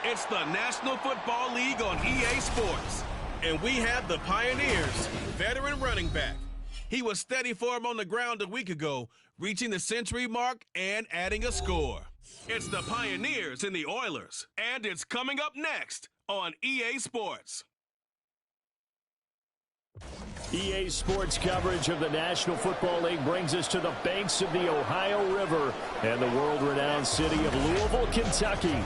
It's the National Football League on EA Sports. And we have the Pioneers' veteran running back. He was steady for him on the ground a week ago, reaching the century mark and adding a score. It's the Pioneers and the Oilers, and it's coming up next on EA Sports. EA Sports coverage of the National Football League brings us to the banks of the Ohio River and the world-renowned city of Louisville, Kentucky.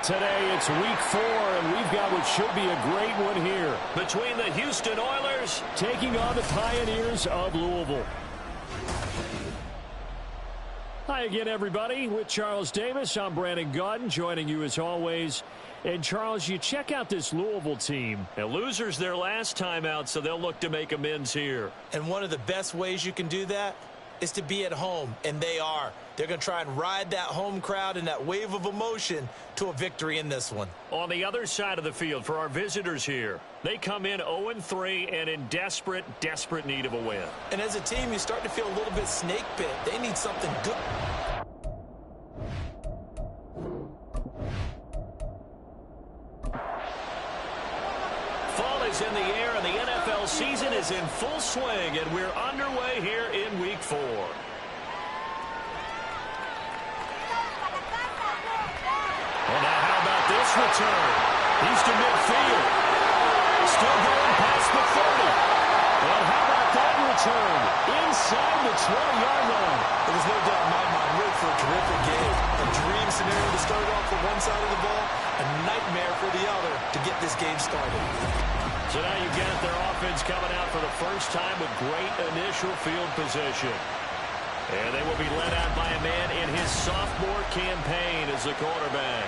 Today it's week 4, and we've got what should be a great one here between the Houston Oilers taking on the Pioneers of Louisville. Hi again, everybody. With Charles Davis, I'm Brandon Gaudin, joining you as always. And, Charles, you check out this Louisville team. Now, losers their last time out, so they'll look to make amends here. And one of the best ways you can do that is to be at home, and they are. They're going to try and ride that home crowd and that wave of emotion to a victory in this one. On the other side of the field for our visitors here, they come in 0-3 and in desperate need of a win. And as a team, you start to feel a little bit snake bit. They need something good. Fall is in the air, and the NFL season is in full swing, and we're underway here in week 4. And now how about this return? He's to midfield. Still going past the 30. And how about that return? Inside the 20-yard line. There's no doubt in my mind, really for a terrific game. A dream scenario to start off for one side of the ball, a nightmare for the other to get this game started. So now you've got their offense coming out for the first time with great initial field position. And they will be led out by a man in his sophomore campaign as the quarterback.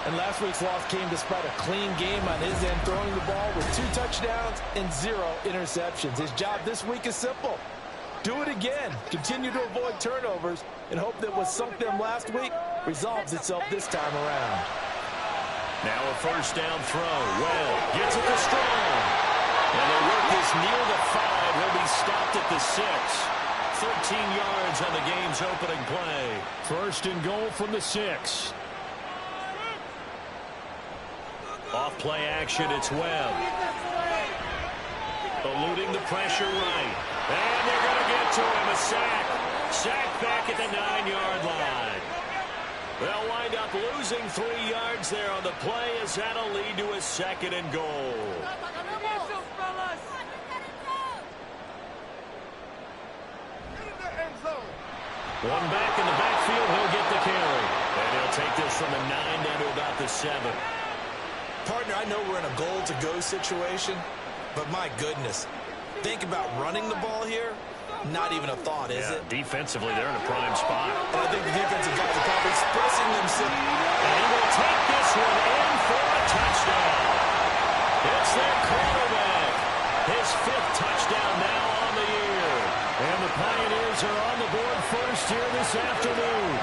And last week's loss came despite a clean game on his end, throwing the ball with 2 touchdowns and 0 interceptions. His job this week is simple. Do it again. Continue to avoid turnovers and hope that what sunk them last week resolves itself this time around. Now a first down throw. Well, gets it to Strong. And they work this near the 5. He'll be stopped at the 6. 13 yards on the game's opening play. First and goal from the 6. Off play action, it's Webb. Eluding the pressure right. And they're going to get to him, a sack. Sack back at the 9-yard line. They'll wind up losing 3 yards there on the play as that'll lead to a 2nd and goal. One back in the backfield, he'll get the carry. And he'll take this from the 9 down to about the 7. Partner, I know we're in a goal-to-go situation, but my goodness, think about running the ball here. Not even a thought, is it? Defensively, they're in a prime spot. And I think the defensive guys are probably expressing themselves. And he will take this one in for a touchdown. It's their quarterback. His 5th touchdown now on the year. And the Pioneers are on the board first here this afternoon.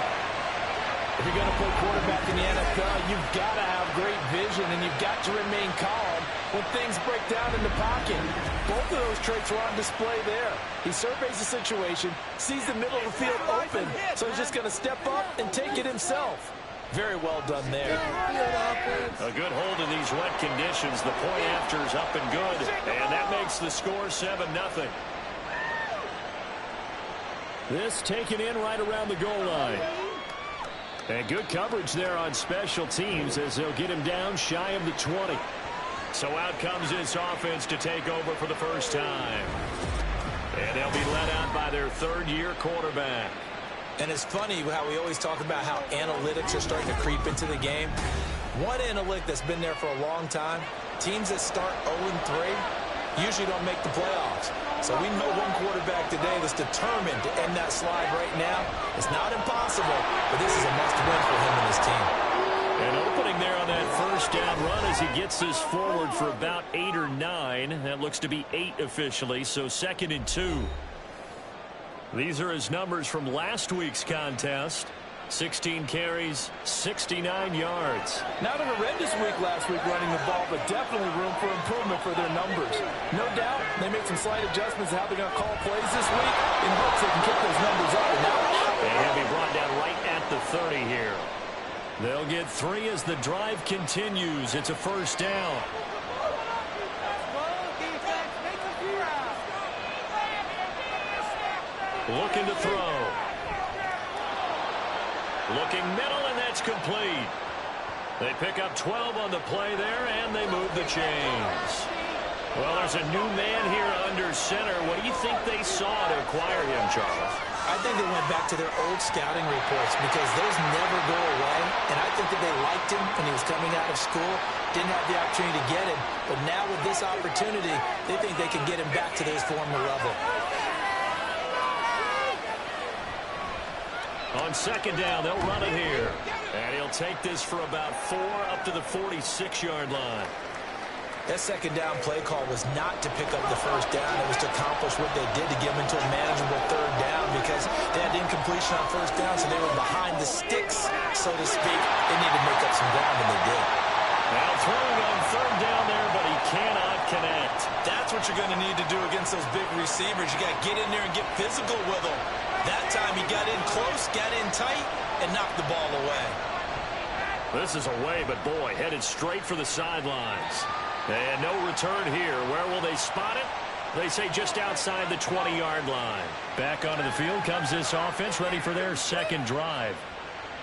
If you're going to play quarterback in the NFL, you've got to have great vision, and you've got to remain calm when things break down in the pocket. Both of those traits are on display there. He surveys the situation, sees the middle of the field open, so he's just going to step up and take it himself. Very well done there. A good hold in these wet conditions. The point after is up and good, and that makes the score 7-0. This taken in right around the goal line. And good coverage there on special teams as they'll get him down shy of the 20. So out comes this offense to take over for the first time. And they'll be led out by their 3rd-year quarterback. And it's funny how we always talk about how analytics are starting to creep into the game. One analytic that's been there for a long time, teams that start 0-3 usually don't make the playoffs. So we know one quarterback today that's determined to end that slide right now. It's not impossible, but this is a must-win for him and his team. And opening there on that first down run as he gets this forward for about 8 or 9. That looks to be 8 officially, so 2nd and 2. These are his numbers from last week's contest. 16 carries, 69 yards. Not a horrendous week last week running the ball, but definitely room for improvement for their numbers. No doubt they made some slight adjustments to how they're going to call plays this week in hopes they can kick those numbers up a notch. And he'll be brought down right at the 30 here. They'll get 3 as the drive continues. It's a first down. Looking to throw. Looking middle, and that's complete. They pick up 12 on the play there, and they move the chains. Well, there's a new man here under center. What do you think they saw to acquire him, Charles? I think they went back to their old scouting reports because those never go away. And I think that they liked him when he was coming out of school. Didn't have the opportunity to get him. But now with this opportunity, they think they can get him back to his former level. On second down, they'll run it here. And he'll take this for about 4 up to the 46-yard line. That second down play call was not to pick up the first down. It was to accomplish what they did to get them into a manageable third down because they had incompletion on first down, so they were behind the sticks, so to speak. They needed to make up some ground, and they did. Now throwing on third down there, but he cannot connect. That's what you're going to need to do against those big receivers. You got to get in there and get physical with them. That time he got in close, got in tight, and knocked the ball away. This is away, but boy, headed straight for the sidelines. And no return here. Where will they spot it? They say just outside the 20-yard line. Back onto the field comes this offense, ready for their second drive.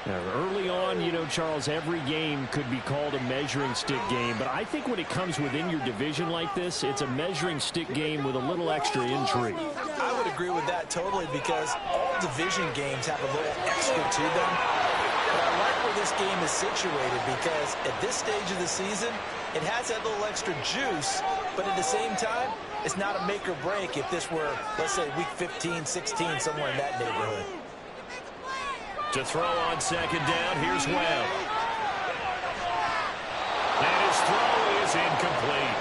Now, early on, you know, Charles, every game could be called a measuring stick game. But I think when it comes within your division like this, it's a measuring stick game with a little extra intrigue. I would agree with that totally because all division games have a little extra to them. But I like where this game is situated because at this stage of the season, it has that little extra juice, but at the same time, it's not a make or break if this were, let's say, week 15, 16, somewhere in that neighborhood. To throw on second down, here's Webb. And his throw is incomplete.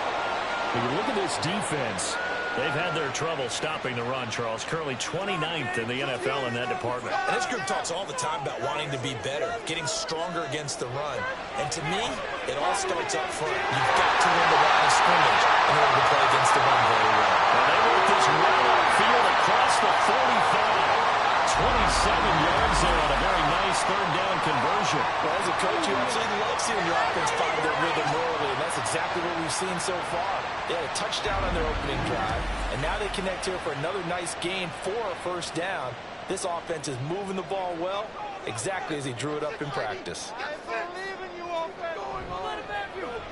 When you look at this defense, they've had their trouble stopping the run, Charles. Currently 29th in the NFL in that department. And this group talks all the time about wanting to be better, getting stronger against the run. And to me, it all starts up front. You've got to win the line of scrimmage in order to play against the run very well. And they work this well upfield across the 45. 27 yards there on a very nice third down conversion. Well, as a coach, you absolutely love seeing the offense find their rhythm early, and that's exactly what we've seen so far. They had a touchdown on their opening drive, and now they connect here for another nice gain for a first down. This offense is moving the ball well, exactly as he drew it up in practice.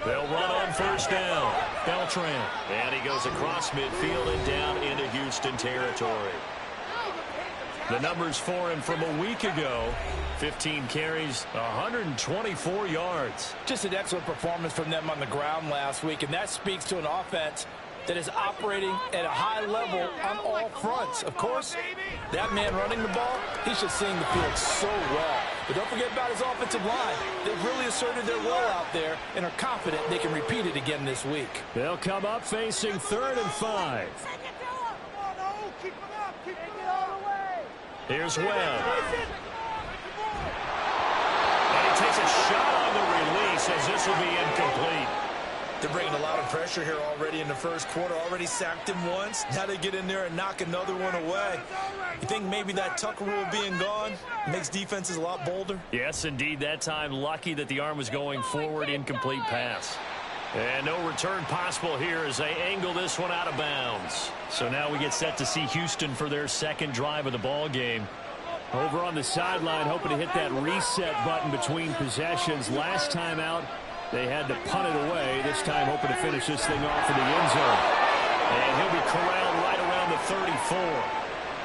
They'll run on first down. Beltran. And he goes across midfield and down into Houston territory. The numbers for him from a week ago, 15 carries, 124 yards. Just an excellent performance from them on the ground last week, and that speaks to an offense that is operating at a high level on all fronts. Of course, that man running the ball, he's just seeing the field so well. But don't forget about his offensive line. They've really asserted their will out there and are confident they can repeat it again this week. They'll come up facing 3rd and 5. Here's Webb. And he takes a shot on the release as this will be incomplete. They're bringing a lot of pressure here already in the first quarter. Already sacked him once. Now they get in there and knock another one away. You think maybe that Tucker rule being gone makes defenses a lot bolder? Yes, indeed. That time lucky that the arm was going forward. Incomplete pass. And no return possible here as they angle this one out of bounds. So now we get set to see Houston for their second drive of the ball game. Over on the sideline, hoping to hit that reset button between possessions. Last time out, they had to punt it away. This time hoping to finish this thing off in the end zone. And he'll be corralled right around the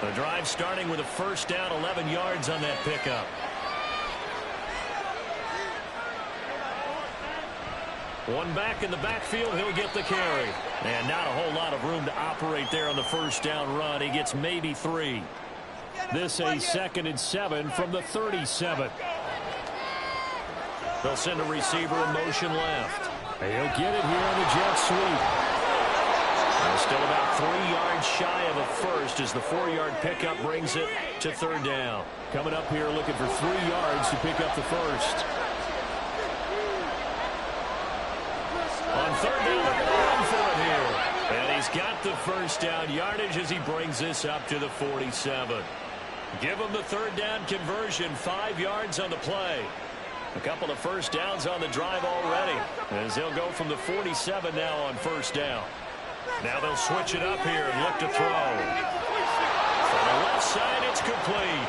34. The drive starting with a first down, 11 yards on that pickup. One back in the backfield, he'll get the carry. And not a whole lot of room to operate there on the first down run. He gets maybe 3. This a 2nd and 7 from the 37. They'll send a receiver in motion left. He'll get it here on the jet sweep. And still about 3 yards shy of a first as the 4-yard pickup brings it to 3rd down. Coming up here looking for 3 yards to pick up the first. On 3rd down, they're going to run for it here. And he's got the first down yardage as he brings this up to the 47. Give him the 3rd down conversion, 5 yards on the play. A couple of first downs on the drive already, as he'll go from the 47 now on first down. Now they'll switch it up here and look to throw. From the left side, it's complete.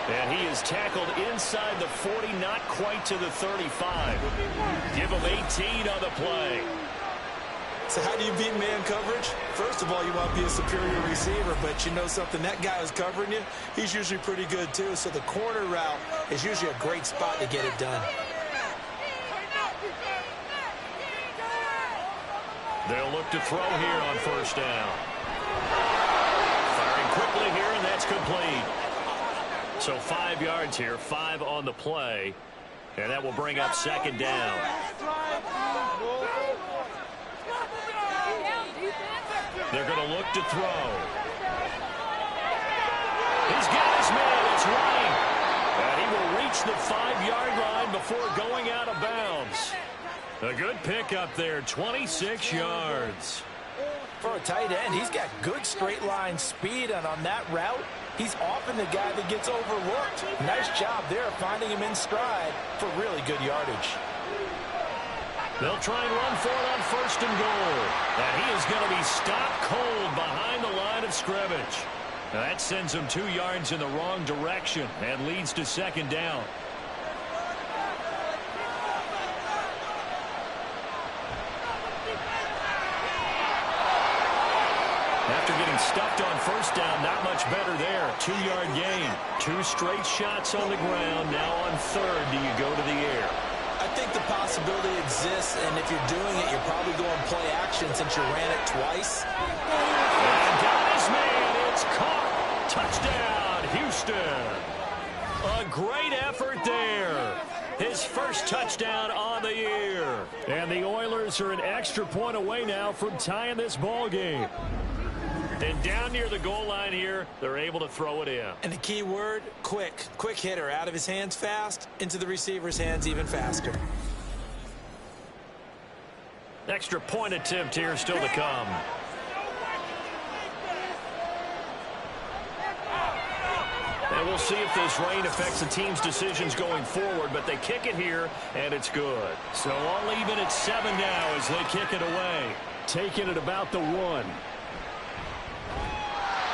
And he is tackled inside the 40, not quite to the 35. Give him 18 on the play. So how do you beat man coverage? First of all, you want to be a superior receiver, but you know something, that guy who's covering you, he's usually pretty good too. So the corner route is usually a great spot to get it done. They'll look to throw here on first down. Firing quickly here, and that's complete. So 5 yards here, 5 on the play, and that will bring up second down. They're going to look to throw. He's got his man. It's running. And he will reach the 5-yard line before going out of bounds. A good pickup there, 26 yards. For a tight end, he's got good straight line speed, and on that route, he's often the guy that gets overlooked. Nice job there finding him in stride for really good yardage. They'll try and run for it on first and goal. And he is going to be stopped cold behind the line of scrimmage. Now that sends him 2 yards in the wrong direction and leads to second down. After getting stuffed on first down, not much better there. 2-yard gain. 2 straight shots on the ground. Now on third, do you go to the air? I think the possibility exists, and if you're doing it, you're probably going play action since you ran it twice. And got his man. It's caught. Touchdown, Houston. A great effort there. His first touchdown on the year. And the Oilers are an extra point away now from tying this ball game. And down near the goal line here, they're able to throw it in. And the key word, quick. Quick hitter. Out of his hands fast, into the receiver's hands even faster. Extra point attempt here still to come. And we'll see if this rain affects the team's decisions going forward, but they kick it here, and it's good. So all even at 7 now as they kick it away. Taking it about the 1.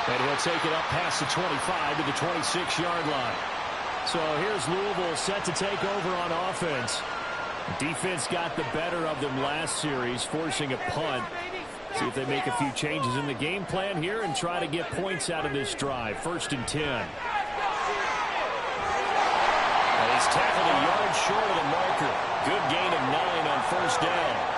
And he'll take it up past the 25 to the 26-yard line. So here's Louisville set to take over on offense. Defense got the better of them last series, forcing a punt. See if they make a few changes in the game plan here and try to get points out of this drive. 1st and 10. And he's tackled a yard short of the marker. Good gain of 9 on first down.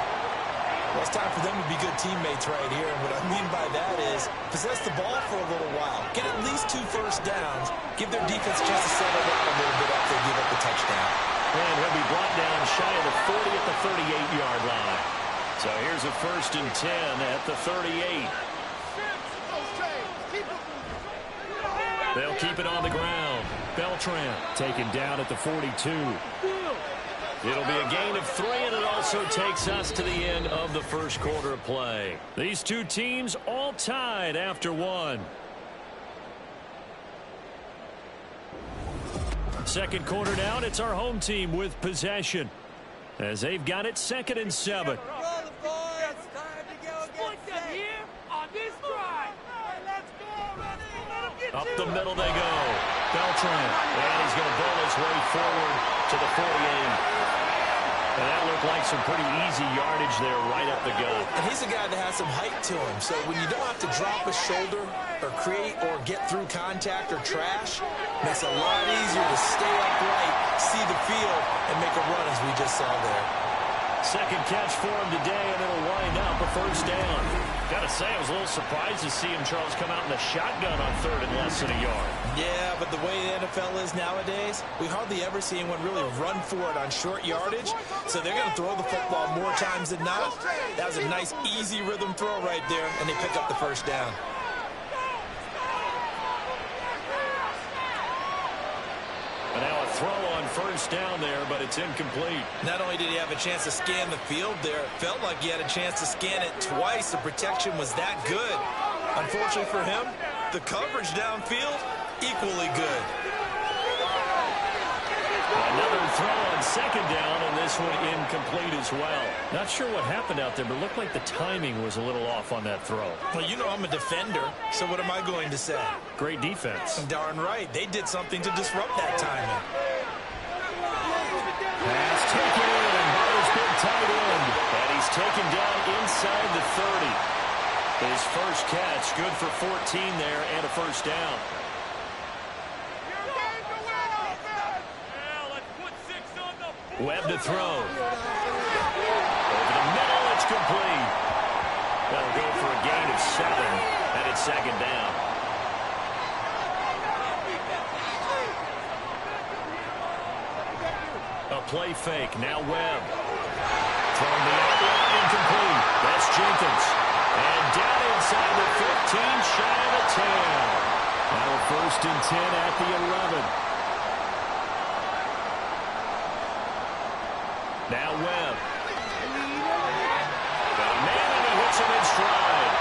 Well, it's time for them to be good teammates right here. And what I mean by that is possess the ball for a little while. Get at least 2 first downs. Give their defense a chance to settle down a little bit after they give up the touchdown. And he'll be brought down shy of the 40 at the 38-yard line. So here's a 1st and 10 at the 38. They'll keep it on the ground. Beltran taken down at the 42. It'll be a gain of 3, and it also takes us to the end of the first quarter of play. These two teams all tied after 1. Second quarter down, it's our home team with possession, as they've got it 2nd and 7. Up the middle they go. Beltran, and he's going to bowl his way forward to the 48. And that looked like some pretty easy yardage there right up the gut. And he's a guy that has some height to him. So when you don't have to drop a shoulder or create or get through contact or trash, makes it a lot easier to stay upright, see the field, and make a run as we just saw there. Second catch for him today, and it'll wind up a first down. Gotta say, I was a little surprised to see him, Charles, come out in the shotgun on 3rd and less than a yard. Yeah, but the way the NFL is nowadays, we hardly ever see anyone really run for it on short yardage. So they're going to throw the football more times than not. That was a nice, easy rhythm throw right there, and they pick up the first down. And now a throw on first down there, but it's incomplete. Not only did he have a chance to scan the field there, it felt like he had a chance to scan it twice. The protection was that good. Unfortunately for him, the coverage downfield, equally good. Another throw on this one incomplete as well. Not sure what happened out there, but it looked like the timing was a little off on that throw. Well, you know I'm a defender, so what am I going to say? Great defense. Darn right. They did something to disrupt that timing. Pass taken in by his big tight end. And he's taken down inside the 30. His first catch, good for 14 there and a first down. Webb to throw. Over the middle, it's complete. That'll go for a gain of 7, and it's second down. A play fake, now Webb. From the outline, incomplete. That's Jenkins. And down inside the 15, shy of the 10. Now a 1st and 10 at the 11. Now Webb. Got a man and he hits him in stride.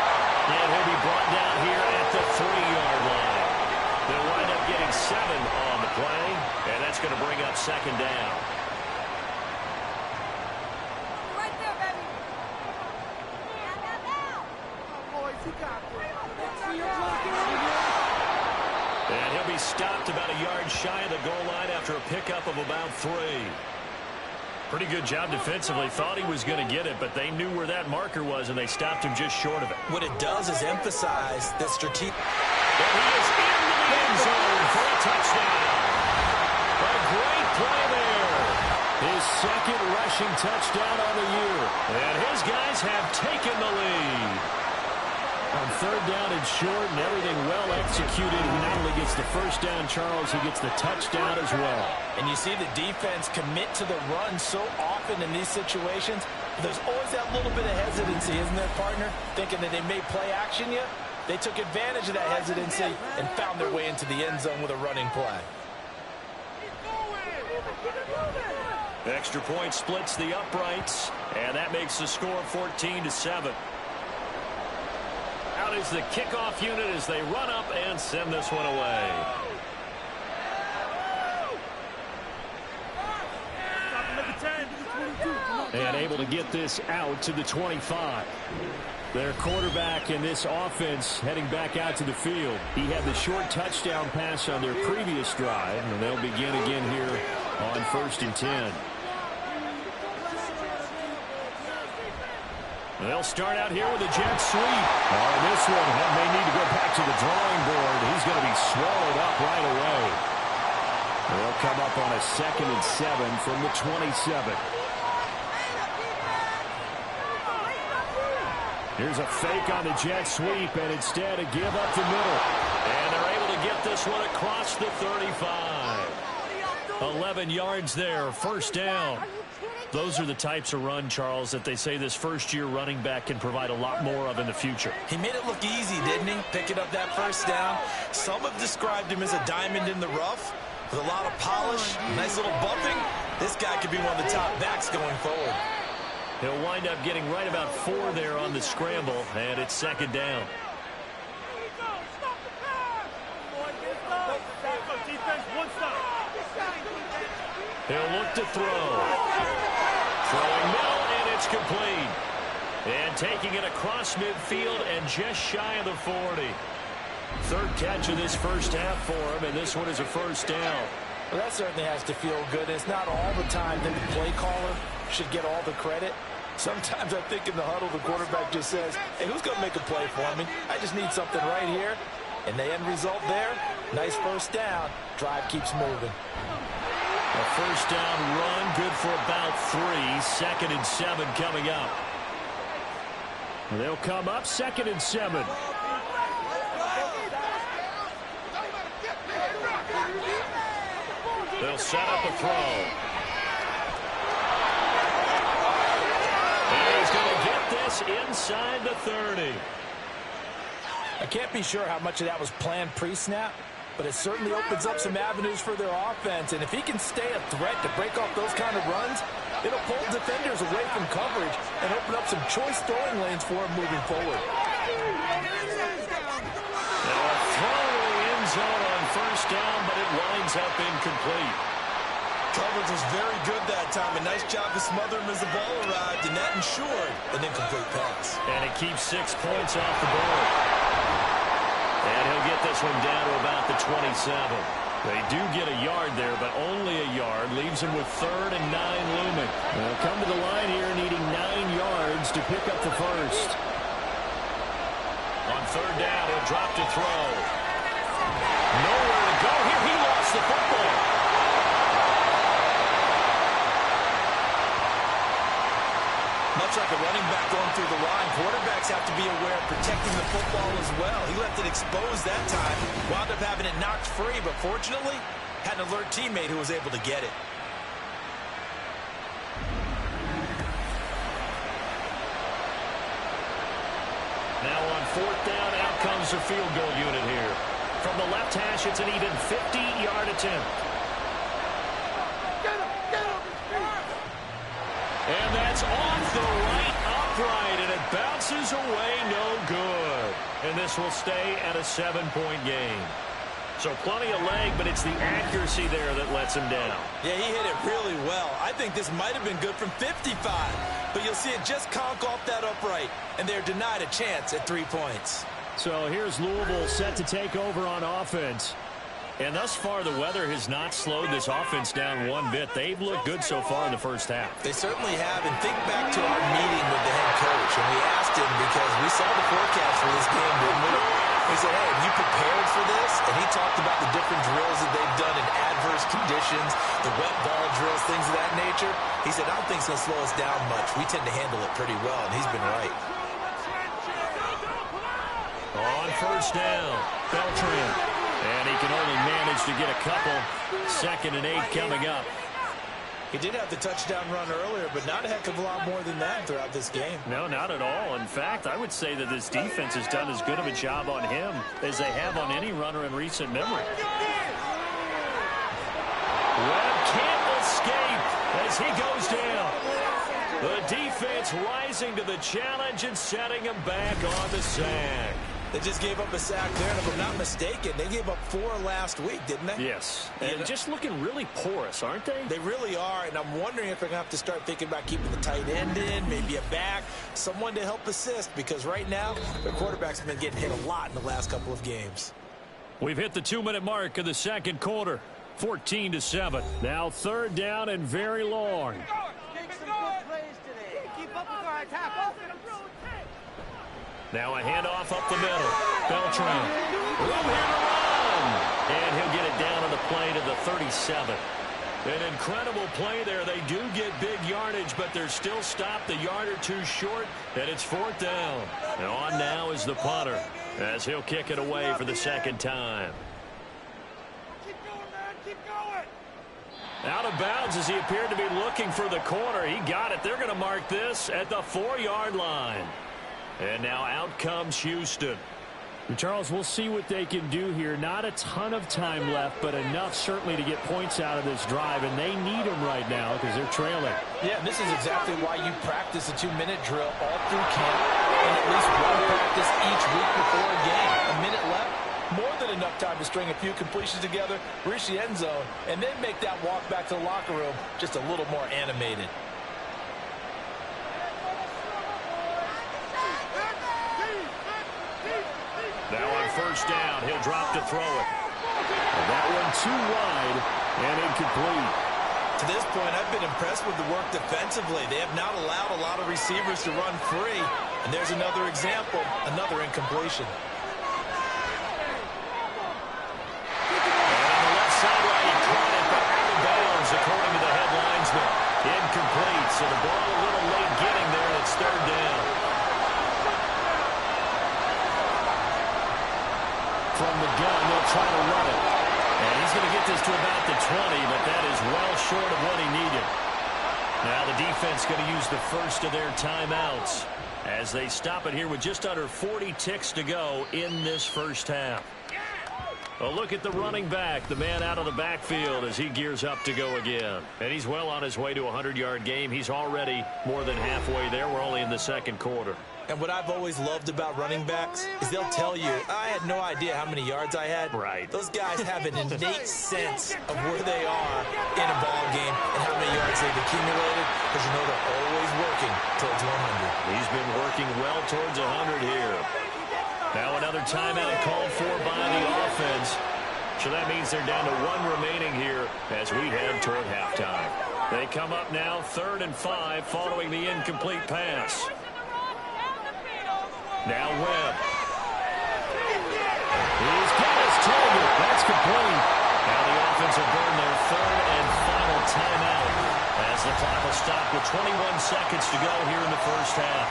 And he'll be brought down here at the 3-yard line. They'll wind up getting 7 on the play, and that's going to bring up second down. Right there, baby. Now. Boys, he got it. And he'll be stopped about a yard shy of the goal line after a pickup of about 3. Pretty good job defensively. Thought he was going to get it, but they knew where that marker was, and they stopped him just short of it. What it does is emphasize that strategic. And he is into the end zone for a touchdown. A great play there. His second rushing touchdown on the year. And his guys have taken the lead. On 3rd down and short and everything well executed, he not only gets the first down, Charles, he gets the touchdown as well. And you see the defense commit to the run so often in these situations. There's always that little bit of hesitancy, isn't there, partner? Thinking that they may play action you. They took advantage of that hesitancy and found their way into the end zone with a running play. Extra point splits the uprights, and that makes the score 14-7. Out is the kickoff unit as they run up and send this one away. And able to get this out to the 25. Their quarterback in this offense heading back out to the field. He had the short touchdown pass on their previous drive, and they'll begin again here on 1st and 10. They'll start out here with a jet sweep. Oh, this one may need to go back to the drawing board. He's going to be swallowed up right away. They'll come up on a 2nd and 7 from the 27. Here's a fake on the jet sweep, and instead a give up the middle. And they're able to get this one across the 35. 11 yards there, first down. Those are the types of run, Charles, that they say this first-year running back can provide a lot more of in the future. He made it look easy, didn't he? Picking up that first down. Some have described him as a diamond in the rough with a lot of polish, nice little bumping. This guy could be one of the top backs going forward. He'll wind up getting right about 4 there on the scramble, and it's second down. He'll look to throw. Throwing middle, and it's complete. And taking it across midfield and just shy of the 40. 3rd catch of this first half for him, and this one is a first down. Well, that certainly has to feel good. It's not all the time that the play caller should get all the credit. Sometimes I think in the huddle, the quarterback just says, hey, who's going to make a play for me? I just need something right here. And the end result there, nice first down. Drive keeps moving. A first down run, good for about 3. 2nd and 7 coming up. They'll come up 2nd and 7. They'll set up a throw. And he's going to get this inside the 30. I can't be sure how much of that was planned pre-snap, but it certainly opens up some avenues for their offense. And if he can stay a threat to break off those kind of runs, it'll pull defenders away from coverage and open up some choice throwing lanes for him moving forward. Now a throw in the end zone on first down, but it winds up incomplete. Coverage was very good that time. A nice job to smother him as the ball arrived, and that ensured an incomplete pass. And it keeps 6 points off the board. And he'll get this one down to about the 27. They do get a yard there, but only a yard. Leaves him with 3rd and 9 looming. They'll come to the line here needing 9 yards to pick up the first. On 3rd down, he'll drop to throw. Nowhere to go here. He lost the football. Much like a running back going through the line, quarterbacks have to be aware of protecting the football as well. He left it exposed that time, wound up having it knocked free, but fortunately, had an alert teammate who was able to get it. Now on 4th down, out comes the field goal unit here. From the left hash, it's an even 50-yard attempt. And that's off the right upright, and it bounces away no good. And this will stay at a 7-point game. So plenty of leg, but it's the accuracy there that lets him down. Yeah, he hit it really well. I think this might have been good from 55. But you'll see it just conk off that upright, and they're denied a chance at 3 points. So here's Louisville set to take over on offense. And thus far, the weather has not slowed this offense down one bit. They've looked good so far in the first half. They certainly have. And think back to our meeting with the head coach. And we asked him, because we saw the forecast for this game, didn't we? We said, hey, have you prepared for this? And he talked about the different drills that they've done in adverse conditions, the wet ball drills, things of that nature. He said, I don't think it's going to slow us down much. We tend to handle it pretty well, and he's been right. On 1st down, Beltran. And he can only manage to get a couple. 2nd and 8 coming up. He did have the touchdown run earlier, but not a heck of a lot more than that throughout this game. No, not at all. In fact, I would say that this defense has done as good of a job on him as they have on any runner in recent memory. Webb can't escape as he goes down. The defense rising to the challenge and setting him back on the sack. They just gave up a sack there, and if I'm not mistaken, they gave up 4 last week, didn't they? Yes. And just looking really porous, aren't they? They really are, and I'm wondering if they're going to have to start thinking about keeping the tight end in, maybe a back, someone to help assist, because right now, their quarterback's been getting hit a lot in the last couple of games. We've hit the 2-minute mark of the 2nd quarter. 14-7. Now 3rd down and very long. Make some good plays today. Keep up with our attack. Now a handoff up the middle. Beltran. Room here to run. And he'll get it down on the play to the 37. An incredible play there. They do get big yardage, but they're still stopped a yard or two short, and it's 4th down. And on now is the punter, as he'll kick it away for the 2nd time. Keep going, man. Keep going. Out of bounds as he appeared to be looking for the corner. He got it. They're going to mark this at the 4-yard line. And now out comes Houston. Charles, we'll see what they can do here. Not a ton of time left, but enough certainly to get points out of this drive, and they need them right now because they're trailing. Yeah, this is exactly why you practice a 2-minute drill all through camp and at least one practice each week before a game. A minute left, more than enough time to string a few completions together, reach the end zone, and then make that walk back to the locker room just a little more animated. Now on 1st down, he'll drop to throw it. And that one too wide and incomplete. To this point, I've been impressed with the work defensively. They have not allowed a lot of receivers to run free. And there's another example, another incompletion. And on the left sideline, he caught it, but out of bounds, according to the head linesman. Incomplete, so the ball a little late getting there, and it's 3rd down. From the gun, they'll try to run it. And he's going to get this to about the 20, but that is well short of what he needed. Now the defense going to use the first of their timeouts as they stop it here with just under 40 ticks to go in this first half. A look at the running back, the man out of the backfield as he gears up to go again. And he's well on his way to a 100-yard game. He's already more than halfway there. We're only in the 2nd quarter. And what I've always loved about running backs is they'll tell you, I had no idea how many yards I had. Right. Those guys have an innate sense of where they are in a ball game and how many yards they've accumulated, because you know they're always working towards 100. He's been working well towards 100 here. Now another timeout called for by the offense. So that means they're down to 1 remaining here as we head toward halftime. They come up now 3rd and 5 following the incomplete pass. Now Webb. He's got his target. That's complete. Now the offense will burn their 3rd and final timeout as the clock will stop with 21 seconds to go here in the first half.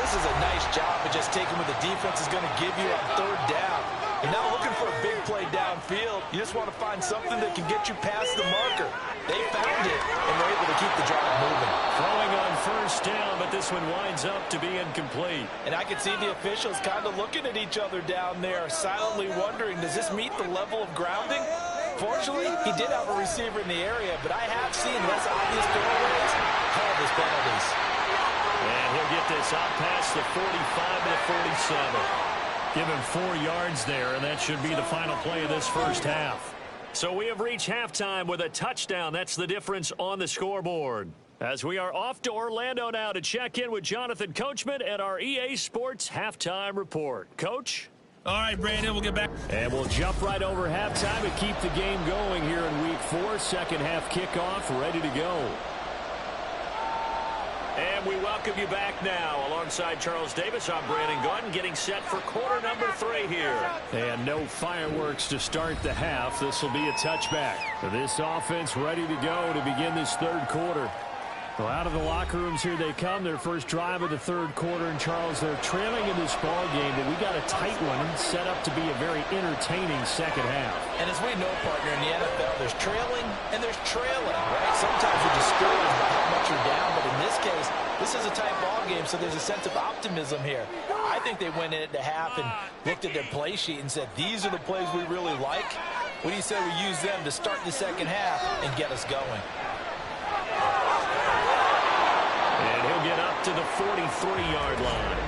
This is a nice job of just taking what the defense is going to give you on 3rd down. You're not looking for a big play downfield. You just want to find something that can get you past the marker. They found it, and were able to keep the drive moving. Throwing on 1st down, but this one winds up to be incomplete. And I can see the officials kind of looking at each other down there, silently wondering, does this meet the level of grounding? Fortunately, he did have a receiver in the area, but I have seen less obvious throwaways call this penalties. And he'll get this out past the 45 to the 47. Give him 4 yards there, and that should be the final play of this first half. So we have reached halftime with a touchdown. That's the difference on the scoreboard. As we are off to Orlando now to check in with Jonathan Coachman at our EA Sports Halftime Report. Coach? All right, Brandon, we'll get back. And we'll jump right over halftime and keep the game going here in Week 4. Second half kickoff ready to go. And we welcome you back now. Alongside Charles Davis, I'm Brandon Gordon, getting set for quarter number 3 here. And no fireworks to start the half. This will be a touchback. This offense ready to go to begin this 3rd quarter. Well, out of the locker rooms here they come. Their first drive of the 3rd quarter. And, Charles, they're trailing in this ball game, but we got a tight one set up to be a very entertaining second half. And as we know, partner, in the NFL, there's trailing and there's trailing, right? Sometimes you're discouraged by how much you're down, but in this case, this is a tight ball game, so there's a sense of optimism here. I think they went in at the half and looked at their play sheet and said, these are the plays we really like. What do you say we use them to start the second half and get us going? And he'll get up to the 43-yard line.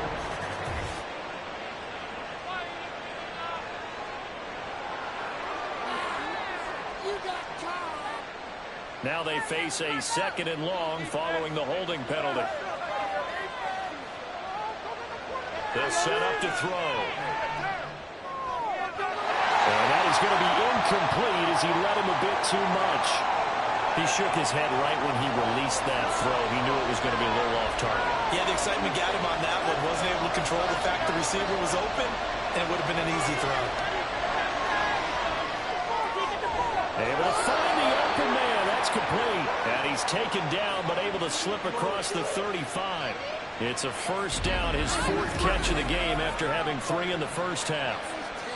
Now they face a 2nd and long following the holding penalty. They'll set up to throw. And that is going to be incomplete as he let him a bit too much. He shook his head right when he released that throw. He knew it was going to be a little off target. Yeah, the excitement got him on that one. Wasn't able to control the fact the receiver was open, and it would have been an easy throw. Able to find the open man. That's complete. And he's taken down, but able to slip across the 35. It's a 1st down, his 4th catch of the game after having 3 in the first half.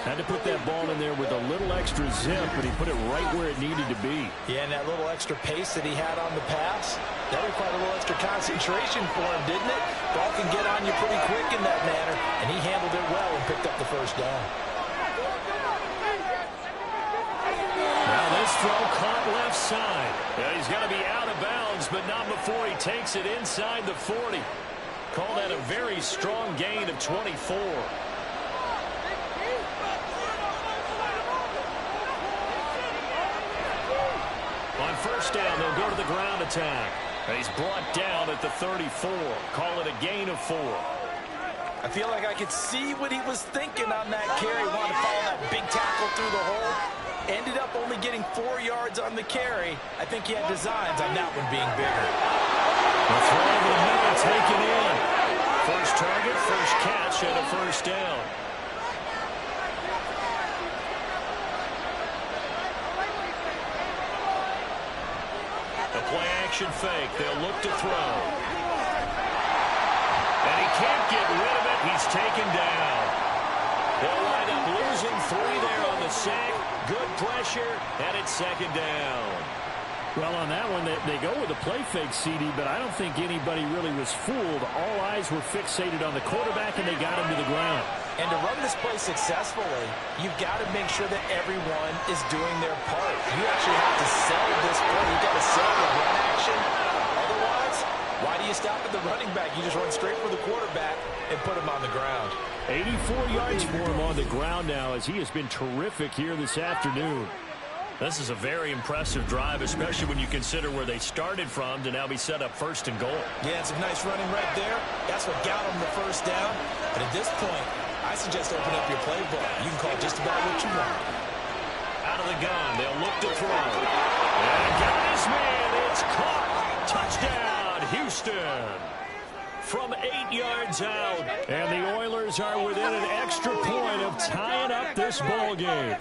Had to put that ball in there with a little extra zip, but he put it right where it needed to be. Yeah, and that little extra pace that he had on the pass, that required a little extra concentration for him, didn't it? Ball can get on you pretty quick in that manner, and he handled it well and picked up the 1st down. Now this throw caught left side. Yeah, he's got to be out of bounds, but not before he takes it inside the 40. Call that a very strong gain of 24. On 1st down, they'll go to the ground attack. He's brought down at the 34. Call it a gain of 4. I feel like I could see what he was thinking on that carry. Wanted to follow that big tackle through the hole. Ended up only getting 4 yards on the carry. I think he had designs on that one being bigger. The throw of the middle taken in. First target, first catch, and a 1st down. The play-action fake. They'll look to throw. And he can't get rid of it. He's taken down. They'll wind up losing 3 there on the sack. Good pressure, and it's 2nd down. Well, on that one, they go with a play fake, CD, but I don't think anybody really was fooled. All eyes were fixated on the quarterback, and they got him to the ground. And to run this play successfully, you've got to make sure that everyone is doing their part. You actually have to sell this play. You've got to sell the run action. Otherwise, why do you you stop at the running back? You just run straight for the quarterback and put him on the ground. 84 yards for him on the ground now as he has been terrific here this afternoon. This is a very impressive drive, especially when you consider where they started from to now be set up first and goal. Yeah, some nice running right there. That's what got them the first down. But at this point, I suggest open up your playbook. You can call just about what you want. Out of the gun, they'll look to throw. And got his man. It's caught. Touchdown, Houston. From 8 yards out. And the Oilers are within an extra point of tying up this ball game.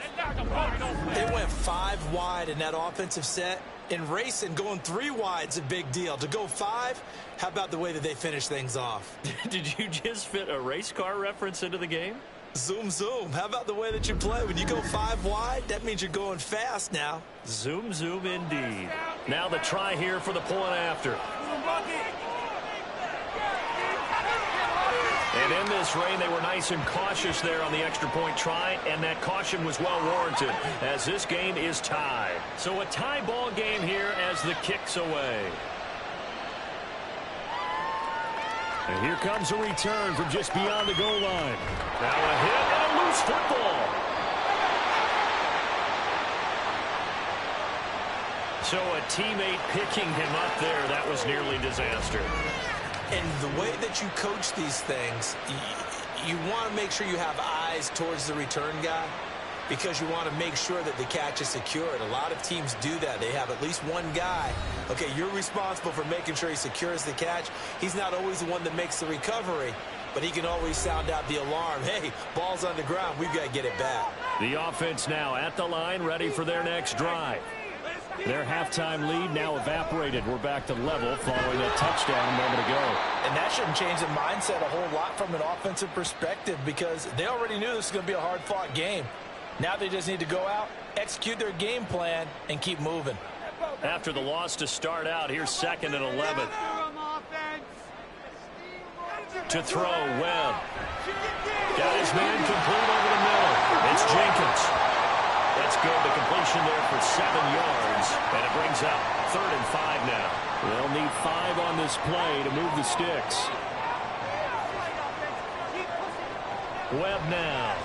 They went 5 wide in that offensive set. In racing, going 3 wide is a big deal. To go 5, how about the way that they finish things off? Did you just fit a race car reference into the game? Zoom, zoom. How about the way that you play? When you go 5 wide, that means you're going fast now. Zoom, zoom indeed. Now the try here for the point after. And in this rain, they were nice and cautious there on the extra point try, and that caution was well warranted as this game is tied. So a tie ball game here as the kick's away. And here comes a return from just beyond the goal line. Now a hit and a loose football. So a teammate picking him up there, that was nearly disaster. And the way that you coach these things, you want to make sure you have eyes towards the return guy because you want to make sure that the catch is secured. A lot of teams do that. They have at least one guy. Okay, you're responsible for making sure he secures the catch. He's not always the one that makes the recovery, but he can always sound out the alarm. Hey, ball's on the ground. We've got to get it back. The offense now at the line, ready for their next drive. Their halftime lead now evaporated. We're back to level following that touchdown a moment ago. And that shouldn't change the mindset a whole lot from an offensive perspective because they already knew this was going to be a hard-fought game. Now they just need to go out, execute their game plan, and keep moving. After the loss to start out, here's 2nd and 11. To throw, Webb. Got his man complete over the middle. It's Jenkins. That's good. The completion there for 7 yards. And it brings up 3rd and 5 now. They'll need 5 on this play to move the sticks. Webb now.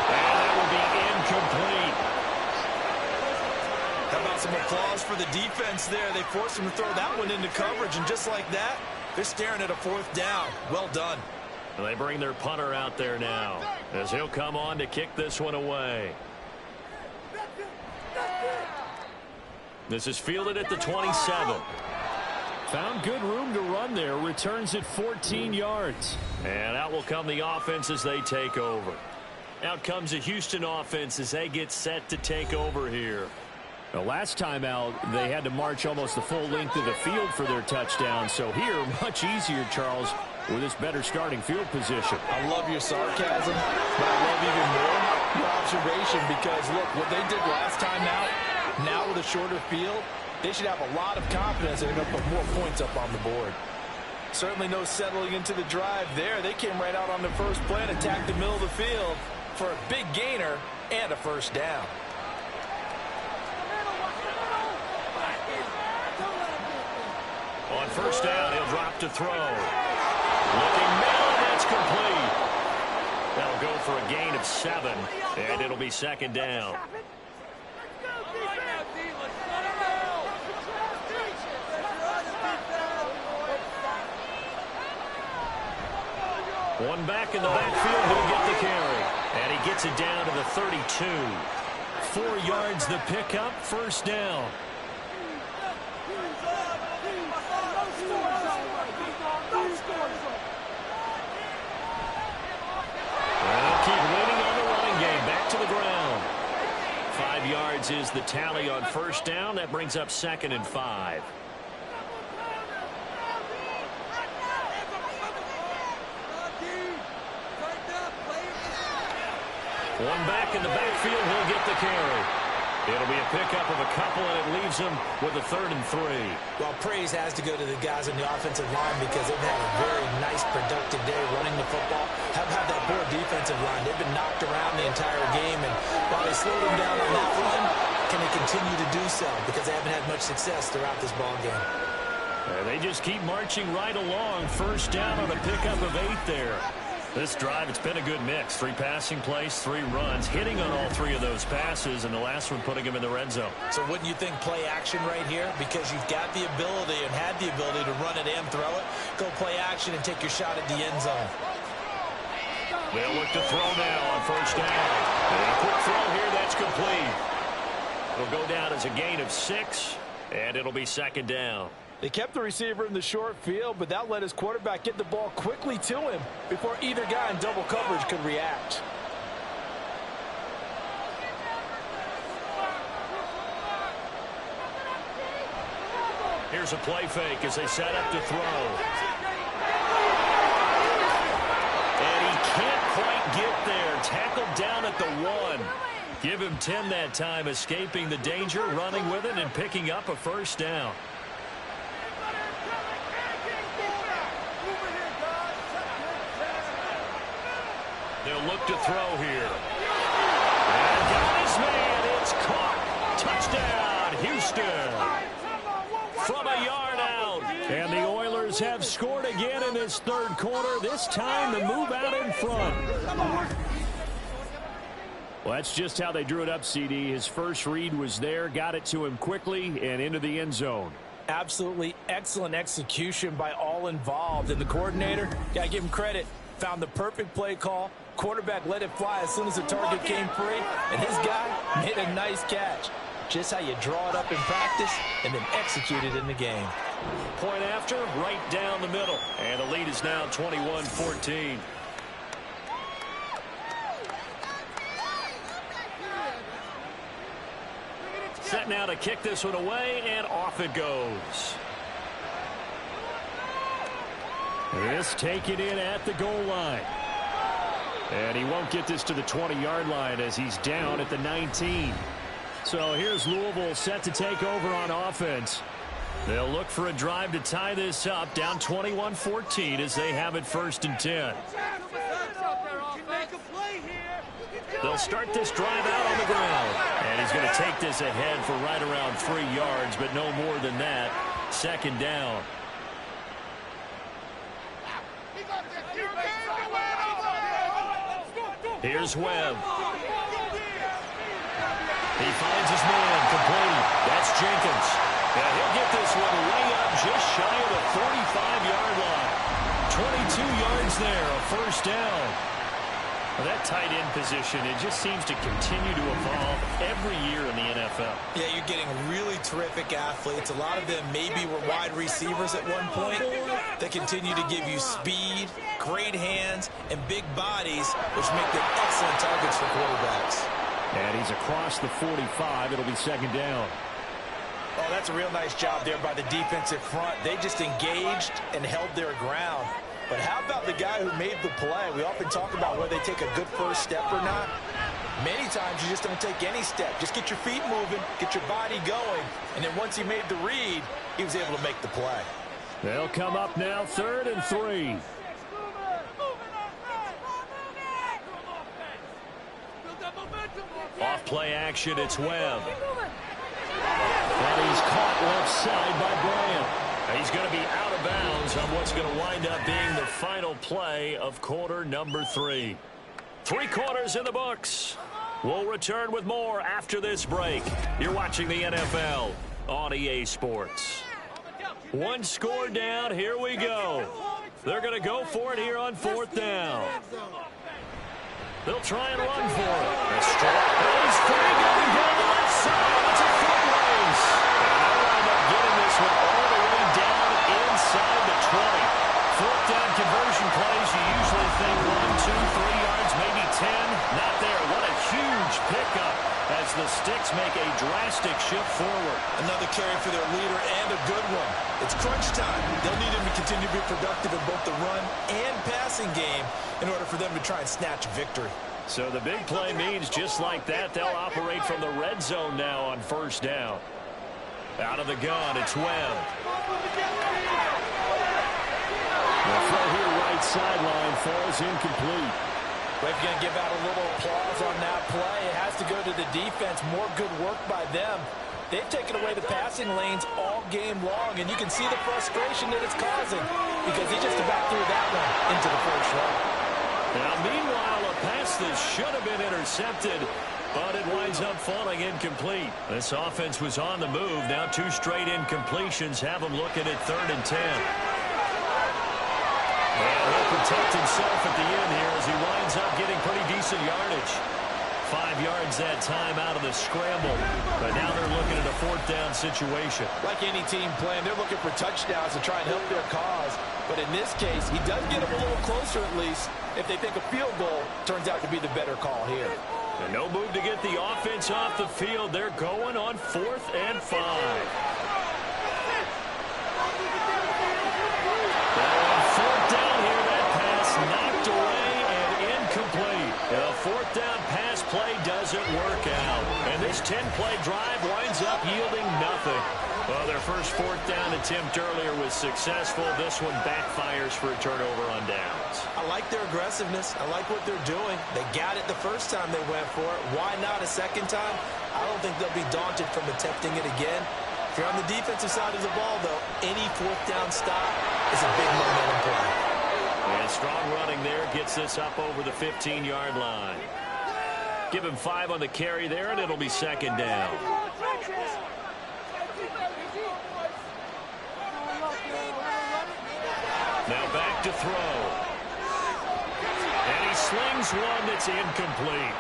And that will be incomplete. How about some applause for the defense there? They forced him to throw that one into coverage, and just like that, they're staring at a 4th down. Well done. They bring their punter out there now as he'll come on to kick this one away. This is fielded at the 27. Found good room to run there. Returns at 14 yards. And out will come the offense as they take over. Out comes the Houston offense as they get set to take over here. The last time out, they had to march almost the full length of the field for their touchdown. So here, much easier, Charles, with this better starting field position. I love your sarcasm, but I love even more your observation because, look, what they did last time out, now with a shorter field, they should have a lot of confidence they're going to put more points up on the board. Certainly no settling into the drive there. They came right out on the first play and attacked the middle of the field for a big gainer and a 1st down. On 1st down, he'll drop to throw. Looking middle, that's complete. That'll go for a gain of 7, and it'll be 2nd down. One back in the backfield, he'll get the carry. And he gets it down to the 32. 4 yards the pickup, 1st down. Keep leaning on the running game. Back to the ground. 5 yards is the tally on 1st down. That brings up 2nd and 5. One back in the backfield. He'll get the carry. It'll be a pickup of a couple, and it leaves them with a 3rd and 3. Well, praise has to go to the guys on the offensive line because they've had a very nice, productive day running the football. How about that poor defensive line? They've been knocked around the entire game, and while they slowed them down on that one, can they continue to do so? Because they haven't had much success throughout this ball game. And they just keep marching right along. First down on a pickup of 8 there. This drive, it's been a good mix. 3 passing plays, 3 runs, hitting on all 3 of those passes, and the last one putting him in the red zone. So wouldn't you think play action right here? Because you've got the ability and had the ability to run it and throw it. Go play action and take your shot at the end zone. They'll look to throw now on first down. And a quick throw here, that's complete. It'll go down as a gain of 6, and it'll be second down. They kept the receiver in the short field, but that let his quarterback get the ball quickly to him before either guy in double coverage could react. Here's a play fake as they set up to throw. And he can't quite get there. Tackled down at the 1. Give him 10 that time, escaping the danger, running with it, and picking up a first down. They'll look to throw here. And got his man. It's caught. Touchdown, Houston. From a yard out. And the Oilers have scored again in this third quarter. This time to move out in front. Well, that's just how they drew it up, CD. His first read was there, got it to him quickly, and into the end zone. Absolutely excellent execution by all involved. And the coordinator, got to give him credit, found the perfect play call. Quarterback let it fly as soon as the target came free, and his guy made a nice catch. Just how you draw it up in practice and then execute it in the game. Point after, right down the middle. And the lead is now 21-14. Set now to kick this one away, and off it goes. This taken in at the goal line. And he won't get this to the 20-yard line as he's down at the 19. So here's Louisville set to take over on offense. They'll look for a drive to tie this up, down 21-14 as they have it first and 10. They'll start this drive out on the ground. And he's going to take this ahead for right around 3 yards, but no more than that. Second down. Here's Webb. He finds his man complete. That's Jenkins. And he'll get this one way up just shy of the 45-yard line. 22 yards there, a first down. Well, that tight end position, it just seems to continue to evolve every year in the NFL. Yeah, you're getting really terrific athletes. A lot of them maybe were wide receivers at one point. They continue to give you speed, great hands, and big bodies, which make them excellent targets for quarterbacks. And he's across the 45. It'll be second down. Oh, that's a real nice job there by the defensive front. They just engaged and held their ground. But how about the guy who made the play? We often talk about whether they take a good first step or not. Many times you just don't take any step. Just get your feet moving, get your body going, and then once he made the read, he was able to make the play. They'll come up now, 3rd and 3. Off play action, it's Webb. And he's caught left side by Bryant. He's going to be out of bounds on what's going to wind up being the final play of quarter number 3. 3 quarters in the books. We'll return with more after this break. You're watching the NFL on EA Sports. 1 score down. Here we go. They're going to go for it here on 4th down. They'll try and run for it. A strike. He's free going down the left side. It's a foot race. And they'll wind up getting this one all the way down inside the 20. 4th down conversion plays, you usually think 1, 2, 3 yards, maybe 10. Not there. What a huge pickup as the Sticks make a drastic shift forward. Another carry for their leader and a good one. It's crunch time. They'll need him to continue to be productive in both the run and passing game in order for them to try and snatch victory. So the big play means just like that, they'll operate from the red zone now on 1st down. Out of the gun, it's Webb. The throw here, right sideline, falls incomplete. But if you're going to give out a little applause on that play, it has to go to the defense. More good work by them. They've taken away the passing lanes all game long, and you can see the frustration that it's causing because he just about threw that one into the first row. Now, meanwhile, a pass that should have been intercepted, but it winds up falling incomplete. This offense was on the move. Now 2 straight incompletions have them looking at 3rd and 10. Well, he'll protect himself at the end here as he winds up getting pretty decent yardage. 5 yards that time out of the scramble. But now they're looking at a 4th down situation. Like any team playing, they're looking for touchdowns to try and help their cause. But in this case, he does get them a little closer at least if they think a field goal turns out to be the better call here. And no move to get the offense off the field. They're going on 4th and 5. On 4th down here, that pass knocked away and incomplete. A 4th down pass play doesn't work out. And this 10-play drive winds up yielding nothing. Well, their first 4th down attempt earlier was successful. This one backfires for a turnover on downs. I like their aggressiveness. I like what they're doing. They got it the first time they went for it. Why not a second time? I don't think they'll be daunted from attempting it again. If you're on the defensive side of the ball, though, any 4th down stop is a big momentum play. And strong running there gets this up over the 15-yard line. Give him 5 on the carry there, and it'll be 2nd down. Now back to throw. And he slings one that's incomplete.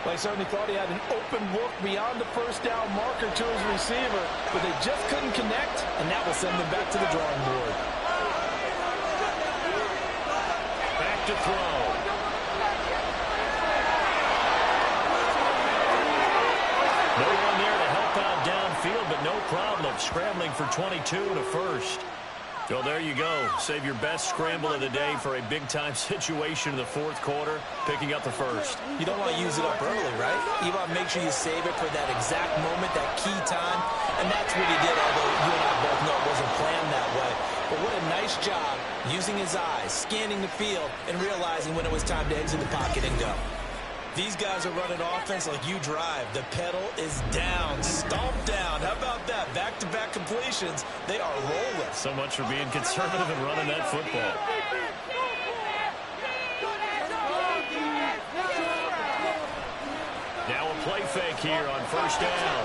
They certainly thought he had an open look beyond the first down marker to his receiver, but they just couldn't connect, and that will send them back to the drawing board. Back to throw. No one there to help out downfield, but no problem scrambling for 22 and a first. So there you go. Save your best scramble of the day for a big-time situation in the 4th quarter, picking up the first. You don't want to use it up early, right? You want to make sure you save it for that exact moment, that key time, and that's what he did, although you and I both know it wasn't planned that way. But what a nice job using his eyes, scanning the field, and realizing when it was time to exit the pocket and go. These guys are running offense like you drive. The pedal is down, stomped down. How about that? Back-to-back completions. They are rolling. So much for being conservative and running that football. Now a play fake here on 1st down.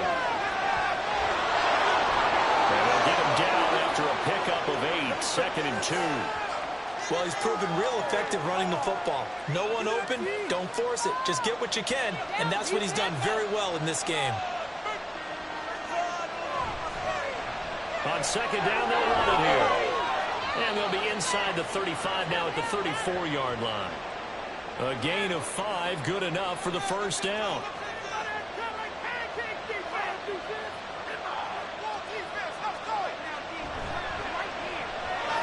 And they'll get him down after a pickup of 8, 2nd and 2. Well, he's proven real effective running the football. No one open, don't force it. Just get what you can, and that's what he's done very well in this game. On 2nd down, they'll run it here. And they'll be inside the 35 now at the 34-yard line. A gain of 5, good enough for the 1st down.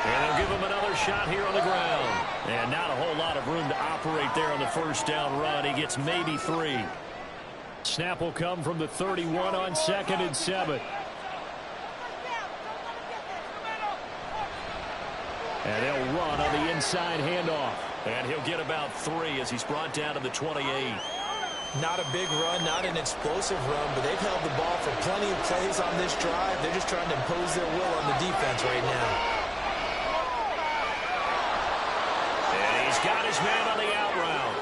And they'll give him another shot here on the ground. And not a whole lot of room to operate there on the 1st down run. He gets maybe 3. Snap will come from the 31 on 2nd and 7. And they'll run on the inside handoff. And he'll get about 3 as he's brought down to the 28. Not a big run, not an explosive run, but they've held the ball for plenty of plays on this drive. They're just trying to impose their will on the defense right now. Got his man on the out route.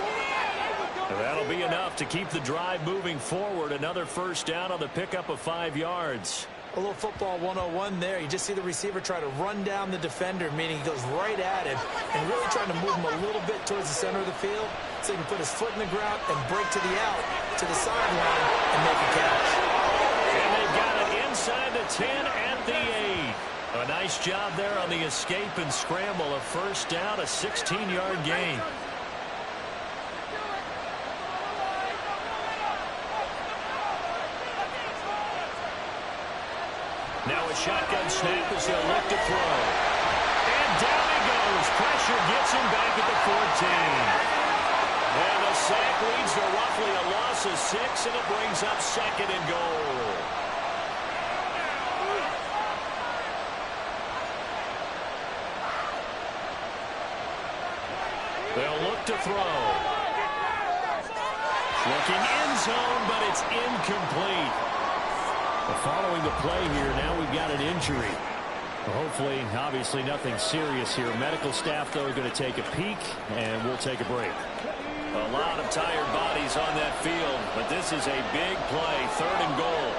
And that'll be enough to keep the drive moving forward. Another 1st down on the pickup of 5 yards. A little football 101 there. You just see the receiver try to run down the defender, meaning he goes right at him and really trying to move him a little bit towards the center of the field so he can put his foot in the ground and break to the out, to the sideline, and make a catch. And they've got it inside the 10 and the 8. A nice job there on the escape and scramble. A 1st down, a 16-yard gain. Now a shotgun snap as they'll look to throw. And down he goes. Pressure gets him back at the 14. And the sack leads to roughly a loss of 6, and it brings up 2nd and goal. They'll look to throw. Looking end zone, but it's incomplete. Well, following the play here, now we've got an injury. Well, hopefully, obviously nothing serious here. Medical staff, though, are going to take a peek, and we'll take a break. A lot of tired bodies on that field, but this is a big play, 3rd and goal.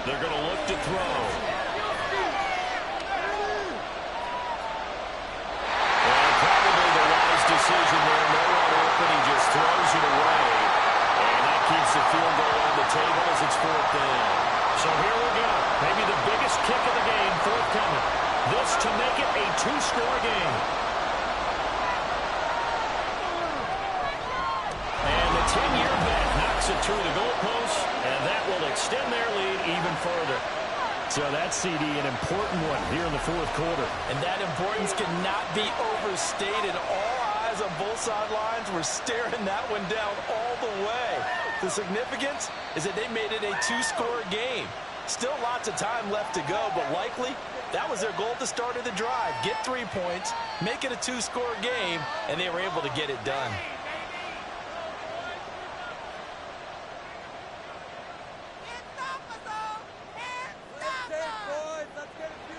They're going to look to throw. Well, probably the wise decision there. No one open, he just throws it away. And that keeps the field goal on the table as it's 4th down. So here we go. Maybe the biggest kick of the game forthcoming. This to make it a 2-score game. And the 10-year vet knocks it through the goalpost, and that will extend their lead even further. So that's, CD, an important one here in the 4th quarter. And that importance cannot be overstated. All eyes on both sidelines were staring that one down all the way. The significance is that they made it a 2-score game. Still lots of time left to go, but likely that was their goal at the start of the drive. Get 3 points, make it a 2-score game, and they were able to get it done.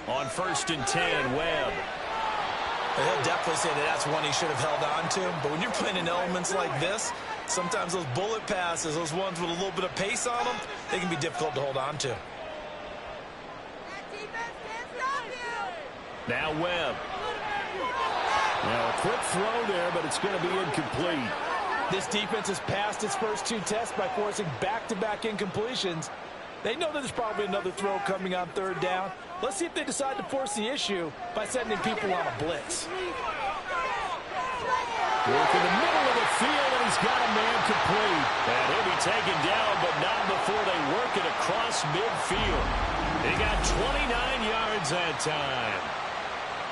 On 1st and 10, Webb. He'll definitely say that that's one he should have held on to. But when you're playing in elements like this, sometimes those bullet passes, those ones with a little bit of pace on them, they can be difficult to hold on to. Now Webb. Now a quick throw there, but it's going to be incomplete. This defense has passed its first 2 tests by forcing back-to-back incompletions. They know that there's probably another throw coming on 3rd down. Let's see if they decide to force the issue by sending people on a blitz. Work in the middle of the field, and he's got a man complete. And he'll be taken down, but not before they work it across midfield. He got 29 yards that time.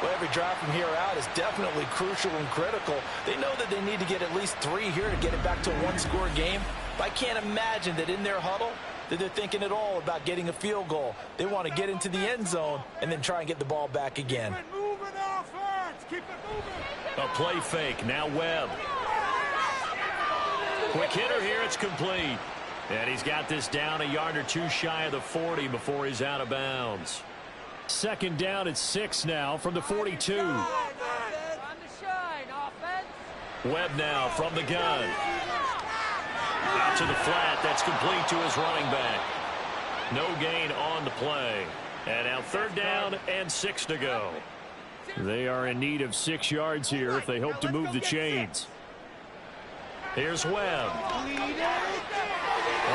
Well, every drive from here out is definitely crucial and critical. They know that they need to get at least 3 here to get it back to a 1-score game. But I can't imagine that in their huddle that they're thinking at all about getting a field goal. They want to get into the end zone and then try and get the ball back again. A play fake. Now Webb. Quick hitter here. It's complete. And he's got this down a yard or 2 shy of the 40 before he's out of bounds. 2nd down at 6 now from the 42. Webb now from the gun. Out to the flat. That's complete to his running back. No gain on the play. And now 3rd down and 6 to go. They are in need of 6 yards here if they hope to move the chains. Here's Webb. Oh,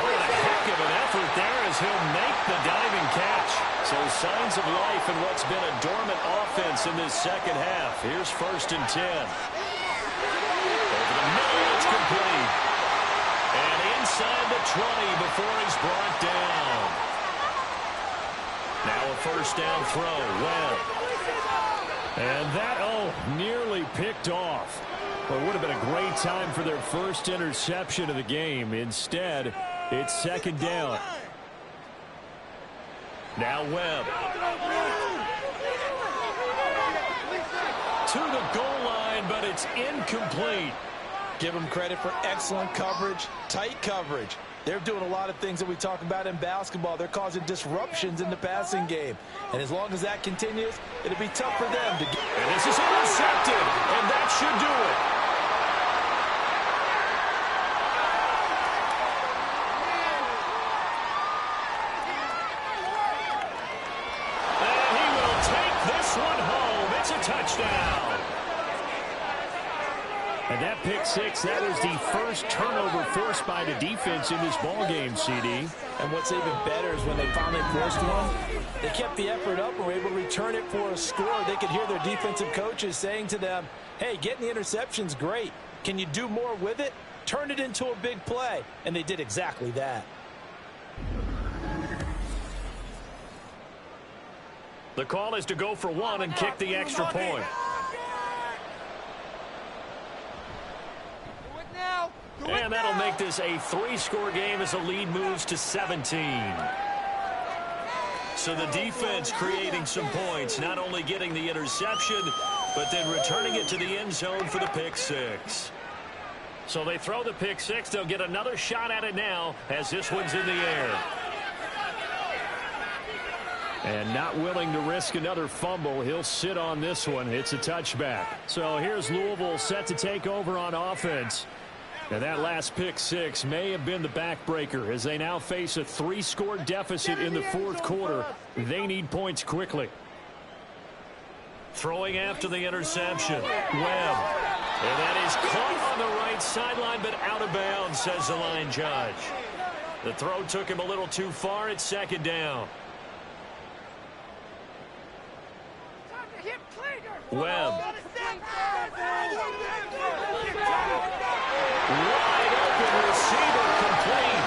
a heck of an effort there as he'll make the diving catch. So signs of life in what's been a dormant offense in this 2nd half. Here's 1st and 10. Over the middle, it's complete. And inside the 20 before he's brought down. Now a 1st down throw. Webb. And that, nearly picked off. Well, it would have been a great time for their first interception of the game. Instead, it's 2nd down. Now Webb. To the goal line, but it's incomplete. Give them credit for excellent coverage, tight coverage. They're doing a lot of things that we talk about in basketball. They're causing disruptions in the passing game. And as long as that continues, it'll be tough for them to get. And this is intercepted, and that should do it. And he will take this one home. It's a touchdown. And that pick 6, that was the first turnover forced by the defense in this ballgame, CD. And what's even better is when they finally forced one, they kept the effort up and were able to return it for a score. They could hear their defensive coaches saying to them, hey, getting the interception's great. Can you do more with it? Turn it into a big play. And they did exactly that. The call is to go for 1 and kick the extra point. And that'll make this a 3-score game as the lead moves to 17. So the defense creating some points, not only getting the interception, but then returning it to the end zone for the pick 6. So they throw the pick six. They'll get another shot at it now as this one's in the air. And not willing to risk another fumble. He'll sit on this one. It's a touchback. So here's Louisville set to take over on offense. And that last pick six may have been the backbreaker as they now face a 3-score deficit in the fourth quarter. They need points quickly. Throwing after the interception. Webb. And that is caught on the right sideline, but out of bounds, says the line judge. The throw took him a little too far. It's second down. Webb. Wide open receiver, complete.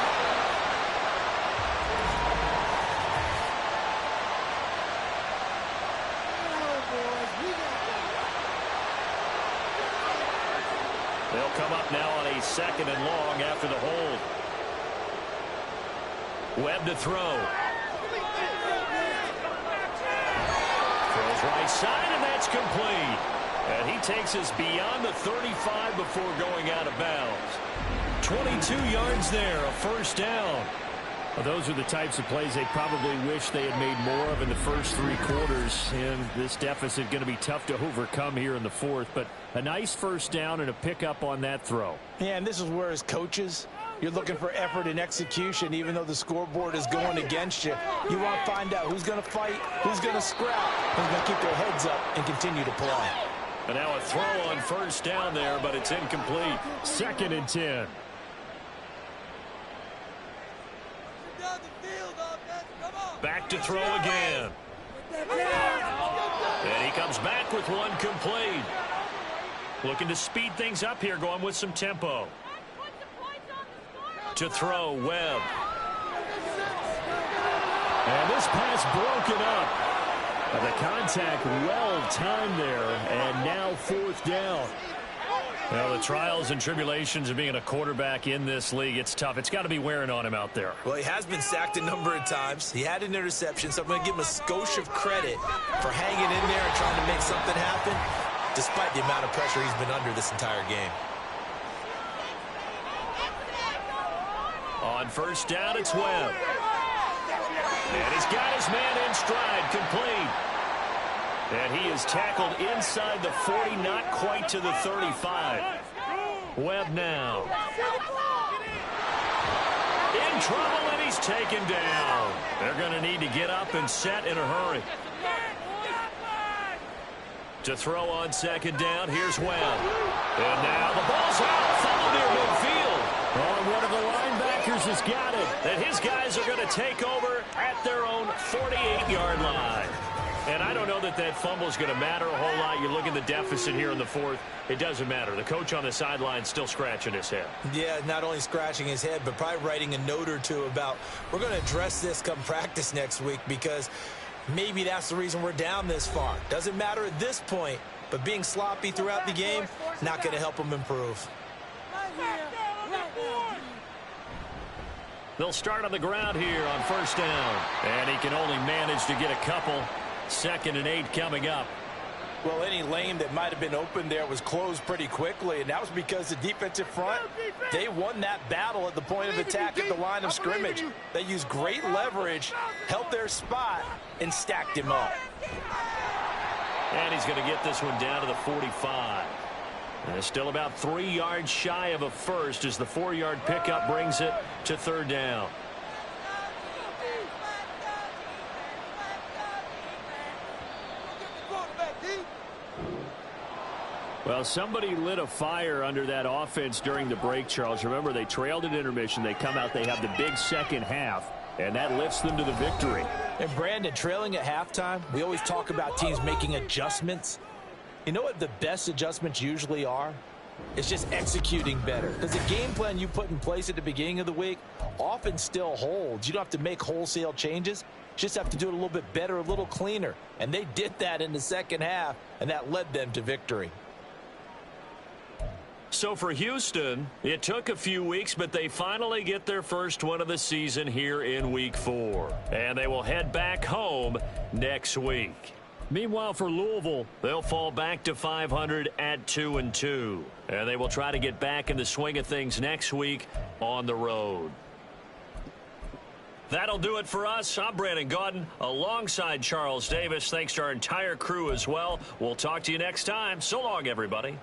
They'll come up now on a second and long after the hold. Webb to throw. Throws right side, and that's complete. And he takes us beyond the 35 before going out of bounds. 22 yards there, a first down. Well, those are the types of plays they probably wish they had made more of in the first 3 quarters. And this deficit going to be tough to overcome here in the fourth. But a nice first down and a pickup on that throw. Yeah, and this is where as coaches, you're looking for effort and execution. Even though the scoreboard is going against you, you want to find out who's going to fight, who's going to scrap, who's going to keep their heads up and continue to play. And now a throw on first down there, but it's incomplete. Second and 10. Back to throw again. And he comes back with one complete. Looking to speed things up here, going with some tempo. To throw, Webb. And this pass broken up. The contact well timed there, and now fourth down. Well, the trials and tribulations of being a quarterback in this league, it's tough. It's got to be wearing on him out there. Well, he has been sacked a number of times. He had an interception, so I'm going to give him a skosh of credit for hanging in there and trying to make something happen, despite the amount of pressure he's been under this entire game. On first down, it's Webb. And he's got his man in stride, complete. And he is tackled inside the 40, not quite to the 35. Webb now. In trouble, and he's taken down. They're going to need to get up and set in a hurry. To throw on second down, here's Webb. And now the ball's out, followed near midfield. Oh, one of the linebackers has got it. And his guys are going to take over at their own 48-yard line. And I don't know that that fumble is going to matter a whole lot. You look at the deficit here in the fourth. It doesn't matter. The coach on the sideline still scratching his head. Yeah, not only scratching his head, but probably writing a note or two about, we're going to address this come practice next week, because maybe that's the reason we're down this far. Doesn't matter at this point, but being sloppy throughout the game, not going to help him improve. They'll start on the ground here on first down. And he can only manage to get a couple. Second and 8 coming up. Well, any lane that might have been open there was closed pretty quickly, and that was because the defensive front, they won that battle at the point of attack at the line of scrimmage. They used great leverage, held their spot, and stacked him up. And he's going to get this one down to the 45. And it's still about 3 yards shy of a first as the 4-yard pickup brings it to third down. Well, somebody lit a fire under that offense during the break, Charles. Remember, they trailed at intermission. They come out, they have the big second half, and that lifts them to the victory. And, Brandon, trailing at halftime, we always talk about teams making adjustments. You know what the best adjustments usually are? It's just executing better. Because the game plan you put in place at the beginning of the week often still holds. You don't have to make wholesale changes. Just have to do it a little bit better, a little cleaner. And they did that in the second half, and that led them to victory. So for Houston, it took a few weeks, but they finally get their first one of the season here in Week 4. And they will head back home next week. Meanwhile, for Louisville, they'll fall back to 500 at 2-2. And they will try to get back in the swing of things next week on the road. That'll do it for us. I'm Brandon Gaudin alongside Charles Davis. Thanks to our entire crew as well. We'll talk to you next time. So long, everybody.